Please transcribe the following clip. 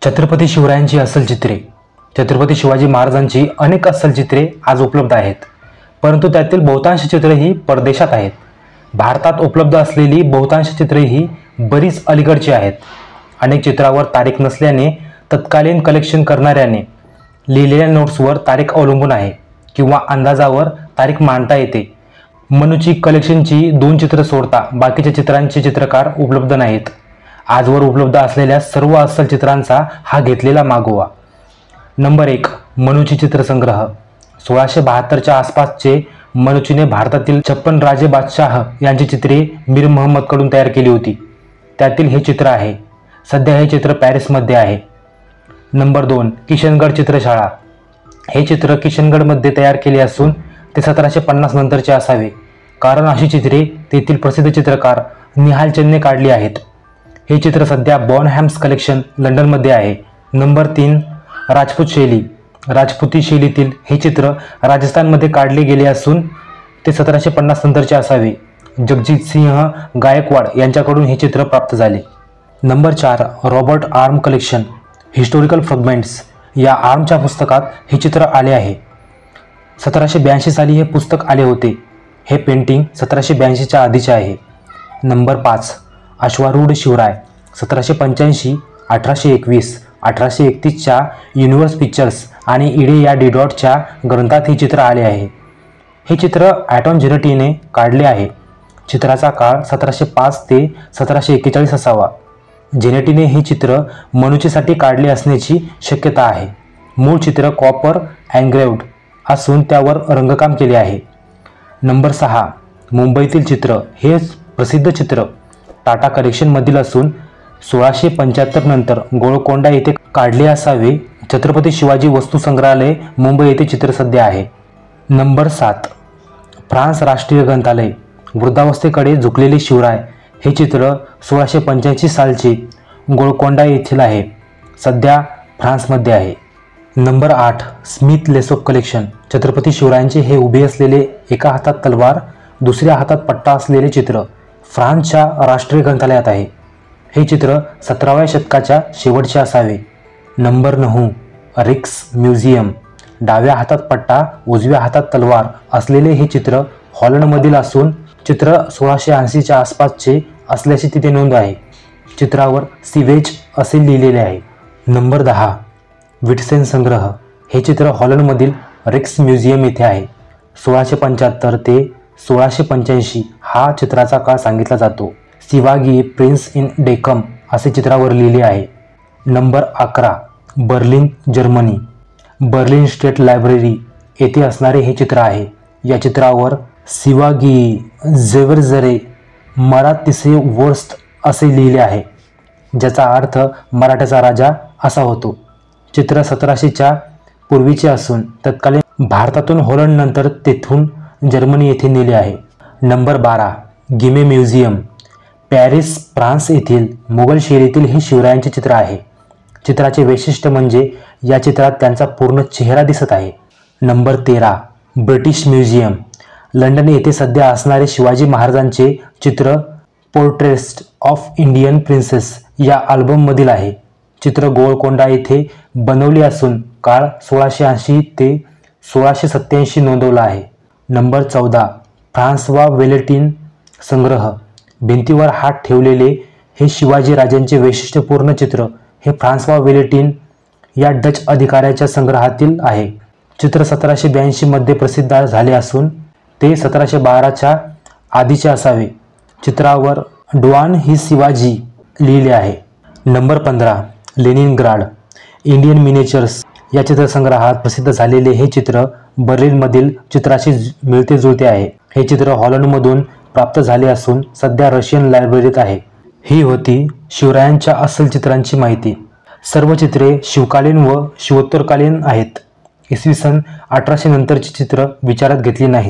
छत्रपती शिवरायांची अस्सल चित्रे. छत्रपती शिवाजी महाराजांची अनेक अस्सल चित्रे आज उपलब्ध आहेत, परंतु त्यातील बहुतांश चित्रे ही परदेशात आहेत. भारतात उपलब्ध असलेली बहुतांश चित्रे ही बरीच अलीकडची आहेत. अनेक चित्रावर तारीख नसल्याने तत्कालीन कलेक्शन करणाऱ्याने लिहिलेल्या नोट्सवर तारीख अवलंबून आहे किंवा अंदाजावर तारीख मांडता येते. मनूची कलेक्शनची 2 चित्र सोडता बाकीच्या चित्रांचे चित्रकार उपलब्ध नाहीत. आजवर उपलब्ध असलेल्या सर्व अस्सल चित्रांचा हा घेतलेला मागोवा. नंबर 1. मनूची चित्रसंग्रह. 1672च्या आसपासचे मनूचीने भारतातील 56 राजे बादशाह यांची चित्रे मीर महम्मद कडून तयार केली होती. त्यातील हे चित्र आहे. सध्या हे चित्र पॅरिसमध्ये आहे. नंबर 2. किशनगड चित्रशाळा. हे चित्र किशनगडमध्ये तयार केले असून ते 1750 नंतरचे असावे, कारण अशी चित्रे तेथील प्रसिद्ध चित्रकार निहाल चंदने काढली आहेत. हे चित्र सध्या बॉनहॅम्स कलेक्शन लंडनमध्ये आहे. नंबर 3. राजपूत शैली. राजपुती शैलीतील हे चित्र राजस्थानमध्ये काढले गेले असून ते 1750 नंतरचे असावे. जगजित सिंह गायकवाड यांच्याकडून हे चित्र प्राप्त झाले. Number 4. Robert arm collection historical fragments. या आर्मच्या पुस्तकात हे चित्र आले आहे. 1782 साली हे पुस्तक आले होते. हे पेंटिंग 1782च्या आधीचे आहे. नंबर 5. अश्वारूढ शिवराय. 1785, 1821, 1831च्या युनिव्हर्स पिक्चर्स आणि इडे या डिडॉटच्या ग्रंथात हे चित्र आले आहे. हे चित्र ॲटॉन जेनेटीने काढले आहे. चित्राचा काळ 1705 ते 1741 असावा. जेनेटीने हे चित्र मनूचीसाठी काढले असण्याची शक्यता आहे. मूळ चित्र कॉपर एन्ग्रेव्ड असून त्यावर रंगकाम केले आहे. नंबर 6. मुंबईतील चित्र. हे प्रसिद्ध चित्र टाटा कलेक्शनमधील असून 1675 नंतर गोळकोंडा येथे काढले असावे. छत्रपती शिवाजी वस्तू संग्रहालय मुंबई येथे चित्र सध्या आहे. नंबर 7. फ्रान्स राष्ट्रीय ग्रंथालय. वृद्धावस्थेकडे झुकलेले शिवराय. हे चित्र 1685 सालचे गोळकोंडा येथील आहे. सध्या फ्रान्समध्ये आहे. नंबर 8. स्मिथ लेसोप कलेक्शन. छत्रपती शिवरायांचे हे उभे असलेले एका हातात तलवार दुसऱ्या हातात पट्टा असलेले चित्र फ्रान्सच्या राष्ट्रीय ग्रंथालयात आहे. हे चित्र 17व्या शतकाच्या शेवटचे असावे. नंबर 9. रिक्स म्युझियम. डाव्या हातात पट्टा उजव्या हातात तलवार असलेले हे चित्र हॉलंडमधील असून चित्र 1680च्या आसपासचे असल्याची तिथे नोंद आहे. चित्रावर सिवेज असे लिहिलेले आहे. नंबर 10. विटसेन संग्रह. हे चित्र हॉलंडमधील रिक्स म्युझियम येथे आहे. 1675 ते 1685 हा चित्राचा काळ सांगितला जातो. सिवागी प्रिन्स इन डेकम असे चित्रावर लिहिले आहे. Number 11. Berlin Germany. Berlin state library येथे असणारे हे चित्र आहे. या चित्रावर सिवागी झेवर्झरे मराठीसे वर्स्ट असे लिहिले आहे, ज्याचा अर्थ मराठ्याचा राजा असा होतो. चित्र 1700च्या पूर्वीचे असून तत्कालीन भारतातून हॉलंड नंतर तेथून जर्मनी येथे नेले आहे. नंबर 12. गिमे म्युझियम. पॅरिस फ्रान्स येथील मुघल शैलीतील हे शिवरायांचे चित्र आहे. चित्राचे वैशिष्ट्य म्हणजे या चित्रात त्यांचा पूर्ण चेहरा दिसत आहे. नंबर 13. British museum. लंडन येथे सध्या असणारे शिवाजी महाराजांचे चित्र पोर्ट्रेट्स ऑफ इंडियन प्रिन्सेस या अल्बममधील आहे. चित्र गोळकोंडा येथे बनवले असून काळ 1680 ते 1687 नोंदवला आहे. नंबर 14. फ्रान्सवा वेलेटिन संग्रह. भिंतीवर हात ठेवलेले हे शिवाजी राजांचे वैशिष्ट्यपूर्ण चित्र हे फ्रान्सवा वेलेटिन या डच अधिकाऱ्याच्या संग्रहातील आहे. चित्र 1782 मध्ये प्रसिद्ध झाले असून ते 1712च्या आधीचे असावे. चित्रावर डॉन ही शिवाजी लिहिले आहे. नंबर 15. लेनिनग्राड. इंडियन मिनिएचर्स या चित्रसंग्रहात प्रसिद्ध झालेले हे चित्र बर्लिनमधील चित्राशी मिळते जुळते आहे. हे चित्र हॉलंडमधून प्राप्त झाले असून सध्या रशियन लायब्ररीत आहे. ही होती शिवरायांच्या अस्सल चित्रांची माहिती. सर्व चित्रे शिवकालीन व शिवोत्तरकालीन आहेत. इसवी सन 1800 नंतरची चित्र विचारात घेतली नाहीत.